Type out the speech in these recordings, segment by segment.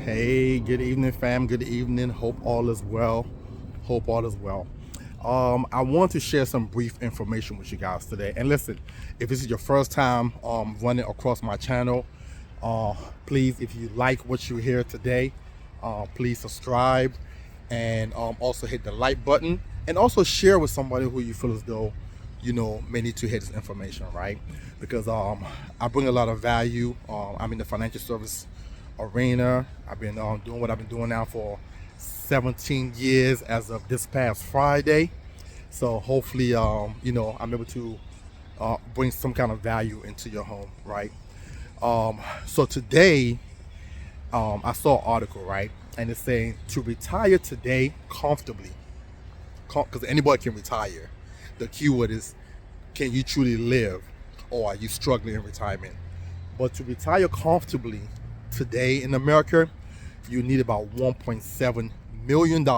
Hey, good evening, fam. Good evening. Hope all is well. Hope all is well. I want to share some brief information with you guys today. And listen, if this is your first time running across my channel, uh, please, if you like what you hear today, please subscribe and also hit the like button and also share with somebody who you feel as though may need to hear this information, right? Because I bring a lot of value. I'm in the financial service arena. I've been doing what I've been doing now for 17 years as of this past Friday. So hopefully, I'm able to bring some kind of value into your home, right? So today, I saw an article, right? And it's saying to retire today comfortably, because anybody can retire. The keyword is, can you truly live, or are you struggling in retirement? But to retire comfortably today in America, you need about $1.7 million,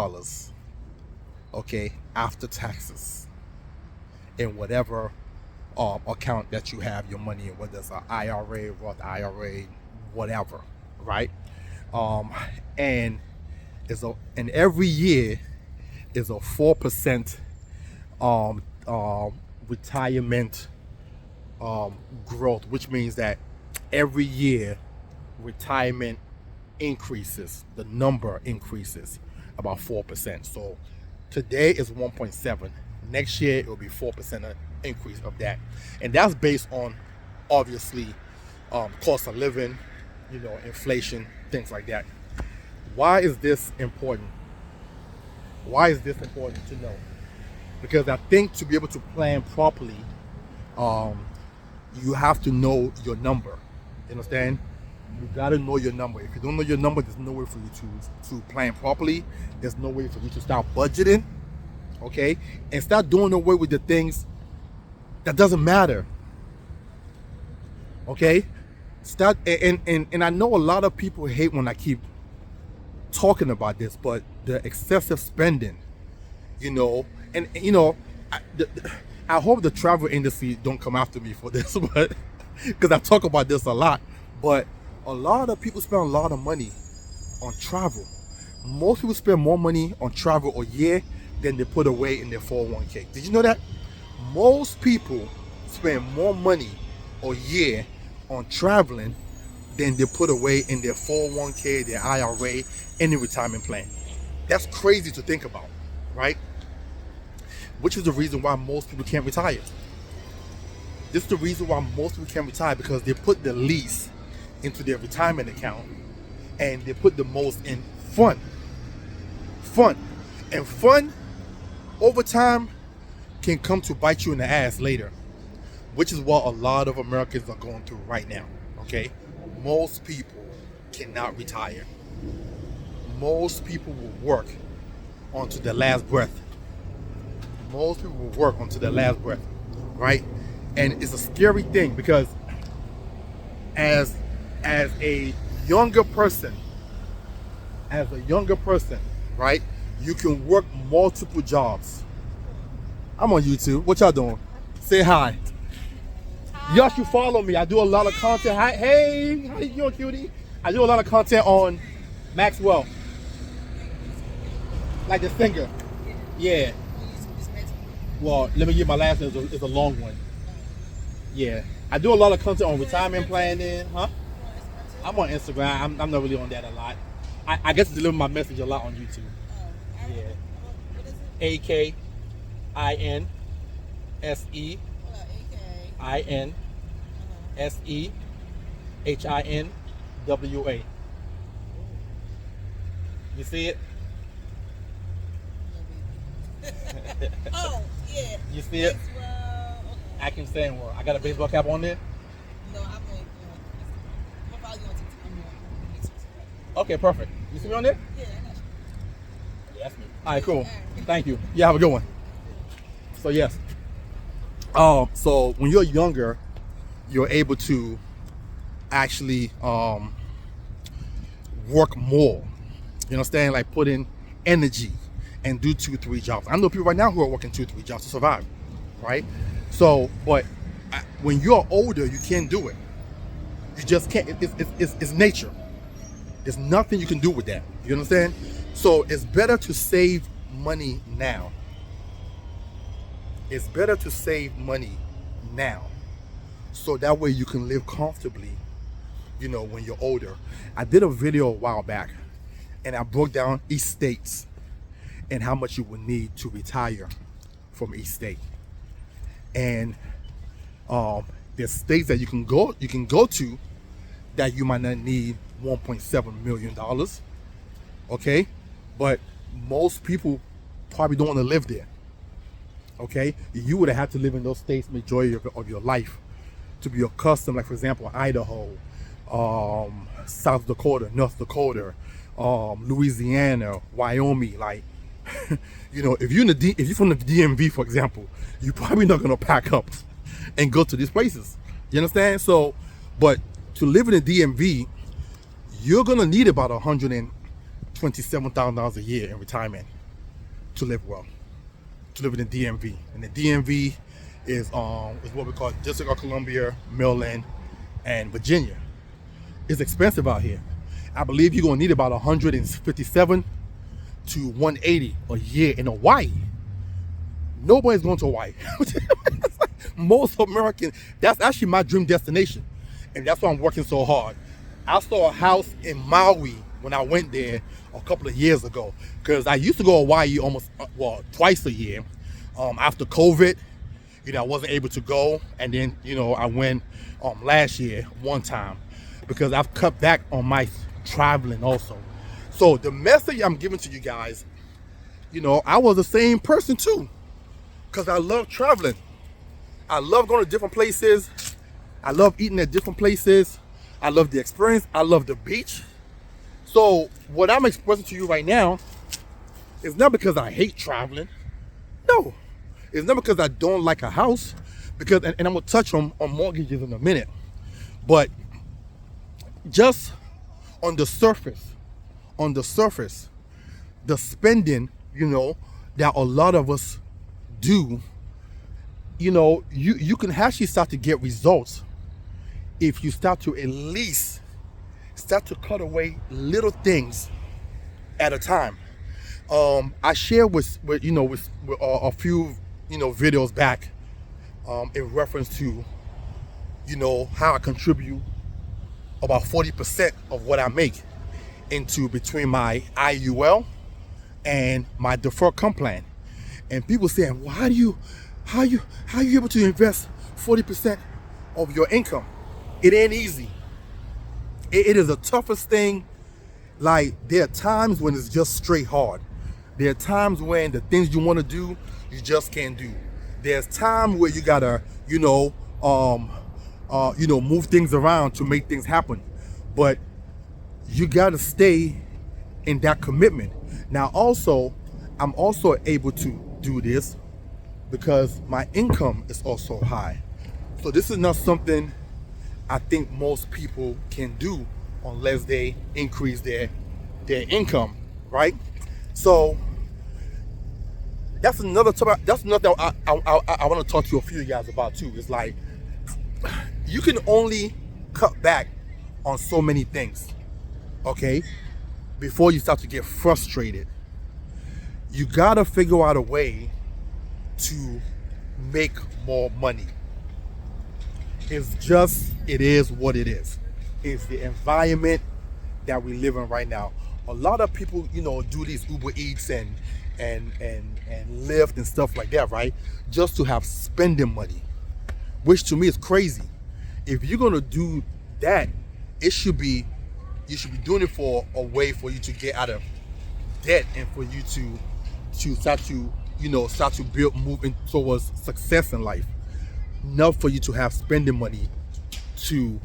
okay, after taxes, in whatever account that you have your money in, whether it's an IRA, Roth IRA, whatever, right? And every year is a 4% retirement growth, which means that every year retirement increases, the number increases about 4%. So today is 1.7. Next year it will be 4% increase of that, and that's based on obviously cost of living, inflation, things like that. Why is this important? Why is this important to know? Because I think to be able to plan properly, you have to know your number. You understand? You gotta know your number. If you don't know your number, there's no way for you to plan properly. There's no way for you to start budgeting, okay? And start doing away with the things that doesn't matter, okay? And I know a lot of people hate when I keep talking about this, but the excessive spending, I hope the travel industry don't come after me for this, but because I talk about this a lot. But a lot of people spend a lot of money on travel. Most people spend more money on travel a year than they put away in their 401k. Did you know that? Most people spend more money a year on traveling than they put away in their 401k, their IRA, any retirement plan. That's crazy to think about, right? Which is the reason why most people can't retire. This is the reason why most people can't retire, because they put the least into their retirement account and they put the most in fun. And fun over time can come to bite you in the ass later, which is what a lot of Americans are going through right now, okay? Most people cannot retire. Most people will work onto their last breath. Most people will work onto their last breath, right? And it's a scary thing, because as a younger person, right, you can work multiple jobs. I'm on YouTube. What y'all doing? Say hi. Y'all should follow me. I do a lot of content. Hi, hey, how you doing, cutie? I do a lot of content on Maxwell, like the singer. Yeah. Well, let me get my last name. It's a long one. Yeah. I do a lot of content on retirement planning. Huh? I'm on Instagram. I'm not really on that a lot. I guess deliver my message a lot on YouTube. Yeah. AKINSEINSEHINWA. You see it? Oh, yeah. You see it? I can say well. I got a baseball cap on there. No, I'm on I'm probably on TikTok. I'm on Instagram. Okay, perfect. You see me on there? Yeah, I got you. Yeah, that's me. All right, cool. Thank you. Yeah, have a good one. So yes. So when you're younger, you're able to actually work more. You understand? Like put in energy and do 2-3 jobs. I know people right now who are working 2-3 jobs to survive, right? So, but when you're older, you can't do it. You just can't. It's nature. There's nothing you can do with that. You understand? So it's better to save money now. It's better to save money now. So that way you can live comfortably, when you're older. I did a video a while back and I broke down each states and how much you would need to retire from each state. And there's states that you can go to that you might not need $1.7 million. Okay? But most people probably don't want to live there. Okay? You would have had to live in those states majority of your life to be accustomed, like for example, Idaho, South Dakota, North Dakota, Louisiana, Wyoming. Like, if you're from the DMV, for example, you're probably not gonna pack up and go to these places. You understand? So, but to live in the DMV, you're gonna need about $127,000 a year in retirement to live well. To live in the DMV, and the DMV is what we call District of Columbia, Maryland, and Virginia. It's expensive out here. I believe you're gonna need about 157 to 180 a year in Hawaii. Nobody's going to Hawaii. Most Americans, that's actually my dream destination, and that's why I'm working so hard. I saw a house in Maui when I went there a couple of years ago, because I used to go to Hawaii almost twice a year. After COVID, I wasn't able to go, and then I went last year one time, because I've cut back on my traveling also. So the message I'm giving to you guys, I was the same person too, because I love traveling. I love going to different places. I love eating at different places. I love the experience. I love the beach. So what I'm expressing to you right now is not because I hate traveling. No, it's not because I don't like a house, because, and I'm gonna touch on mortgages in a minute, but just on the surface, the spending, that a lot of us do, you can actually start to get results if you start to at least start to cut away little things at a time. I shared with a few videos back in reference to how I contribute about 40% of what I make into between my IUL and my deferred comp plan. And people saying, well, how are you able to invest 40% of your income? It ain't easy. It is the toughest thing. Like, there are times when it's just straight hard. There are times when the things you want to do, you just can't do. There's time where you gotta, move things around to make things happen. But you gotta stay in that commitment. Now, also, I'm also able to do this because my income is also high. So this is not something I think most people can do unless they increase their income, right? So that's another topic. That's another I want to talk to a few of you guys about too. It's like, you can only cut back on so many things, okay, before you start to get frustrated. You gotta figure out a way to make more money. It is what it is. It's the environment that we live in right now. A lot of people, do these Uber Eats and Lyft and stuff like that, right? Just to have spending money, which to me is crazy. If you're gonna do that, you should be doing it for a way for you to get out of debt and for you to start to move towards success in life. Not for you to have spending money to,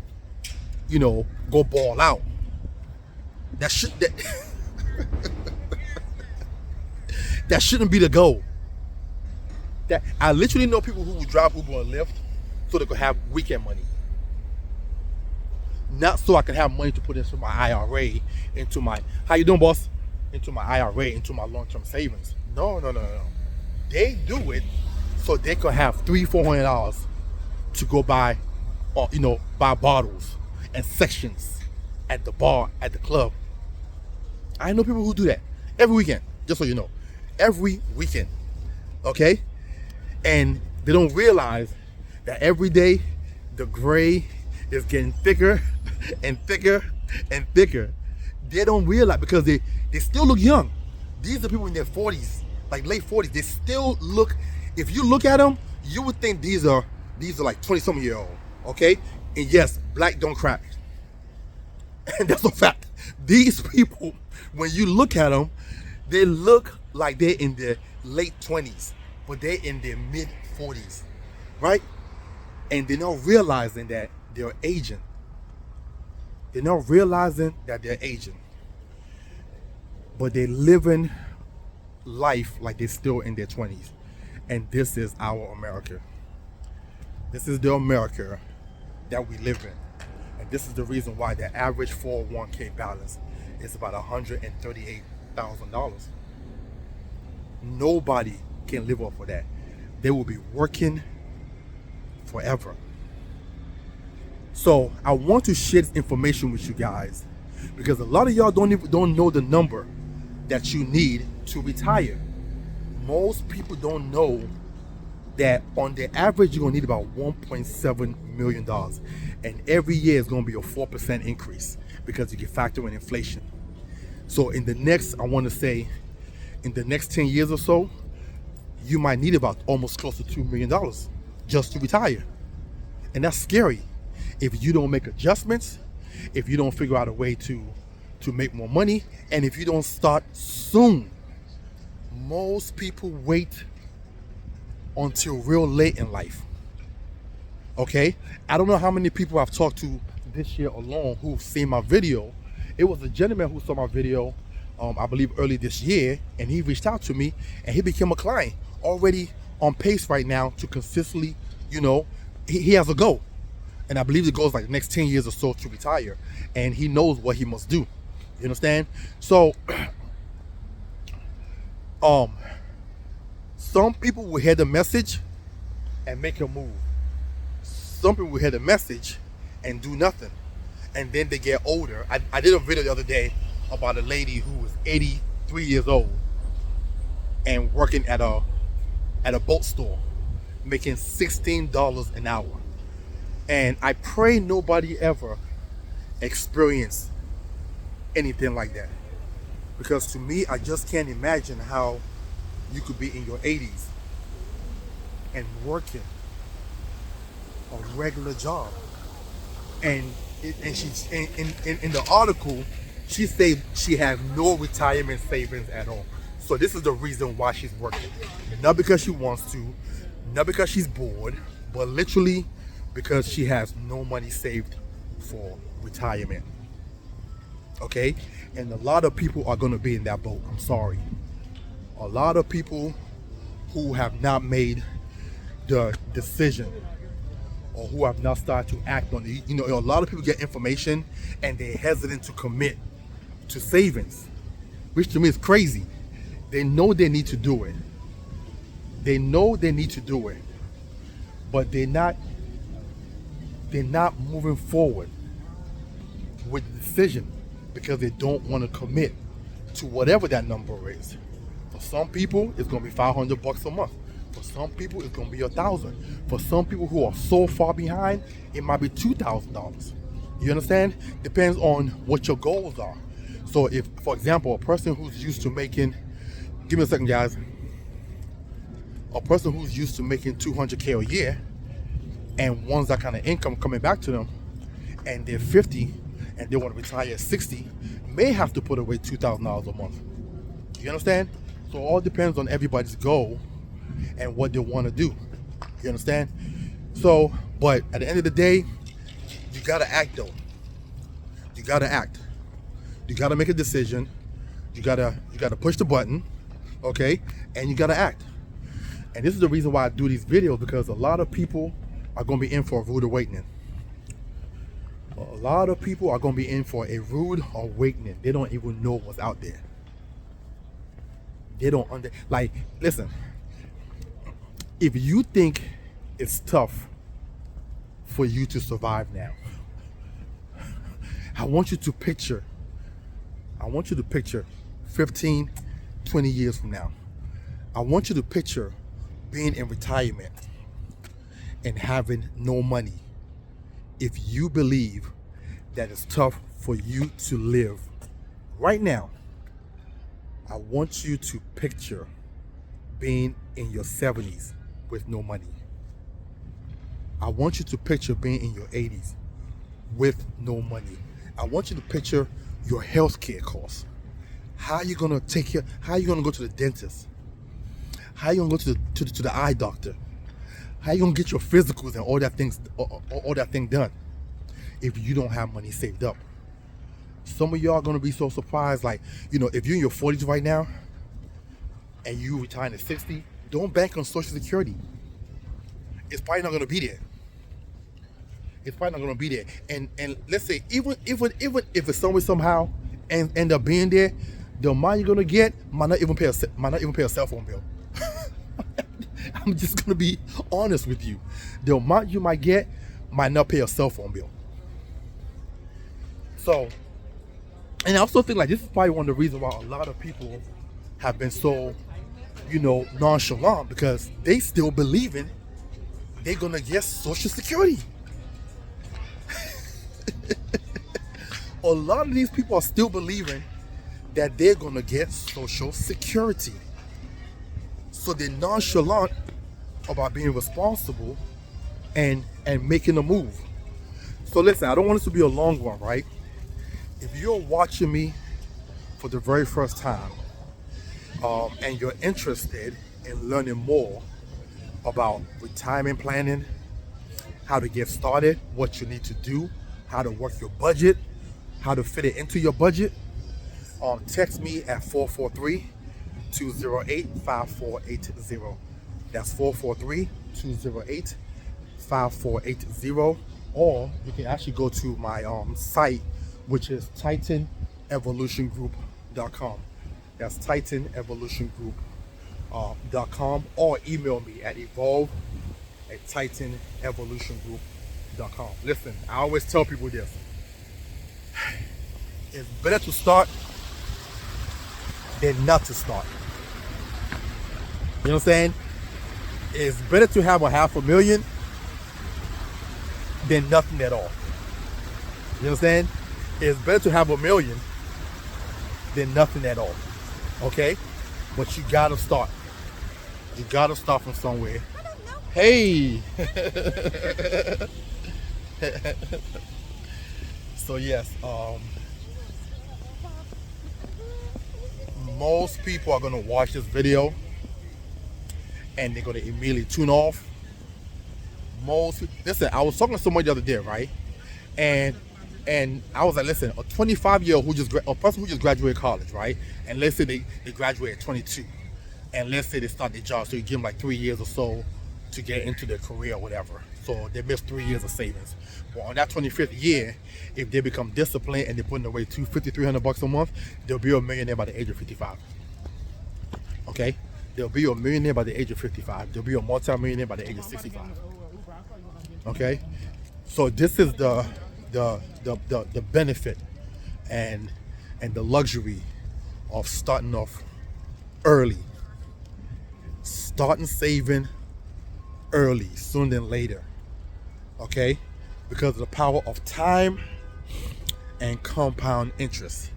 go ball out. That shouldn't be the goal. That I literally know people who would drive Uber and Lyft so they could have weekend money. Not so I can have money to put into my IRA, into my, how you doing, boss? Into my IRA, into my long-term savings. No. They do it so they could have $300-400 to go buy, buy bottles and sections at the bar, at the club, I know people who do that every weekend, just so you know. Every weekend. Okay? And they don't realize that every day the gray is getting thicker and thicker and thicker. They don't realize because they still look young. These are people in their 40s, like late 40s. They still look, if you look at them, you would think these are like 20-something year old, okay? And yes, black don't crack. And that's a fact. These people, when you look at them, they look like they're in their late 20s, but they're in their mid 40s, right? And they're not realizing that they're aging. They're not realizing that they're aging. But they're living life like they're still in their 20s. And this is our America. This is the America that we live in. And this is the reason why the average 401k balance is about $138,000. Nobody can live off of that. They will be working forever. So I want to share this information with you guys because a lot of y'all don't know the number that you need to retire. Most people don't know that on the average you're gonna need about $1.7 million, and every year is gonna be a 4% increase because you can factor in inflation. So in the next 10 years or so, you might need about almost close to $2 million just to retire. And that's scary if you don't make adjustments, if you don't figure out a way to make more money, and if you don't start soon. Most people wait until real late in life. Okay? I don't know how many people I've talked to this year alone who've seen my video. It was a gentleman who saw my video, I believe early this year, and he reached out to me and he became a client, already on pace right now to consistently, he has a goal. And I believe it goes like the next 10 years or so to retire. And he knows what he must do. You understand? So, some people will hear the message and make a move. Some people will hear the message and do nothing. And then they get older. I did a video the other day about a lady who was 83 years old and working at a boat store, making $16 an hour. And I pray nobody ever experience anything like that. Because to me, I just can't imagine how you could be in your 80s and working a regular job. And she's in the article, she said she has no retirement savings at all. So this is the reason why she's working. Not because she wants to, not because she's bored, but literally because she has no money saved for retirement. Okay? And a lot of people are going to be in that boat. I'm sorry. A lot of people who have not made the decision or who have not started to act on it. A lot of people get information and they're hesitant to commit to savings, which to me is crazy. They know they need to do it. They know they need to do it, but they're not moving forward with the decision because they don't want to commit to whatever that number is. For some people, it's going to be $500 a month. For some people, it's going to be $1,000. For some people who are so far behind, it might be $2,000. You understand? Depends on what your goals are. So if, for example, a person who's used to making, give me a second, guys. A person who's used to making $200K a year and wants that kind of income coming back to them, and they're 50 and they want to retire at 60, may have to put away $2,000 a month. You understand? So it all depends on everybody's goal and what they want to do. You understand? So, but at the end of the day, you gotta act though. You gotta act. You gotta make a decision. You gotta push the button, okay? And you gotta act. And this is the reason why I do these videos, because a lot of people are gonna be in for a rude awakening. A lot of people are gonna be in for a rude awakening. They don't even know what's out there. They don't listen, if you think it's tough for you to survive now, I want you to picture I want you to picture 15, 20 years from now. I want you to picture being in retirement and having no money. If you believe that it's tough for you to live right now, I want you to picture being in your 70s with no money. I want you to picture being in your 80s with no money. I want you to picture your health care costs. How are you gonna take care? How are you gonna go to the dentist? How are you gonna go to the eye doctor? How are you gonna get your physicals and all that thing done if you don't have money saved up? Some of y'all are gonna be so surprised, like, if you're in your 40s right now and you retire at 60, don't bank on Social Security. It's probably not gonna be there. It's probably not gonna be there. And let's say even if it's somewhere somehow and end up being there, the amount you're gonna get might not even pay a cell phone bill. I'm just gonna be honest with you. The amount you might get might not pay a cell phone bill. So, and I also think like this is probably one of the reasons why a lot of people have been so, nonchalant, because they still believing they're gonna get Social Security. A lot of these people are still believing that they're gonna get Social Security. So they're nonchalant about being responsible and making a move. So listen, I don't want this to be a long one, right? If you're watching me for the very first time, and you're interested in learning more about retirement planning, how to get started, what you need to do, how to work your budget, how to fit it into your budget, text me at 443-208-5480. That's 443-208-5480. Or you can actually go to my site, which is TitanEvolutionGroup.com. That's TitanEvolutionGroup.com, or email me at evolve@TitanEvolutionGroup.com. Listen, I always tell people this. It's better to start than not to start. You know what I'm saying? It's better to have $500,000 than nothing at all. You know what I'm saying? It's better to have $1 million than nothing at all. Okay? But you gotta start. You gotta start from somewhere. Hey! So yes, most people are gonna watch this video and they're gonna immediately tune off. Listen, I was talking to somebody the other day, right? And I was like, listen, a 25-year-old a person who just graduated college, right? And let's say they graduate at 22, and let's say they start their job, so you give them like 3 years or so to get into their career or whatever. So they missed 3 years of savings. Well, on that 25th year, if they become disciplined and they're putting away $250-300 a month, they'll be a millionaire by the age of 55. Okay? They'll be a millionaire by the age of 55. They'll be a multi-millionaire by the age of 65. Okay? So this is the benefit and the luxury of starting off early. Starting saving early, sooner than later. Okay? Because of the power of time and compound interest.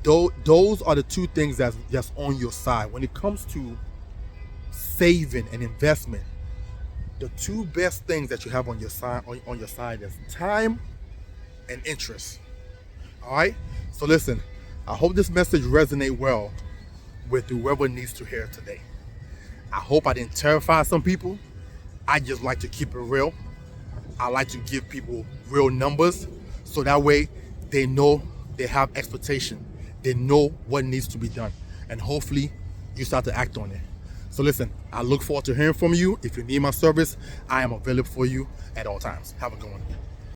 Those are the two things that's on your side. When it comes to saving and investment, the two best things that you have on your side is time and interest. All right? So listen, I hope this message resonates well with whoever needs to hear it today. I hope I didn't terrify some people. I just like to keep it real. I like to give people real numbers so that way they know they have expectation. They know what needs to be done. And hopefully you start to act on it. So listen, I look forward to hearing from you. If you need my service, I am available for you at all times. Have a good one.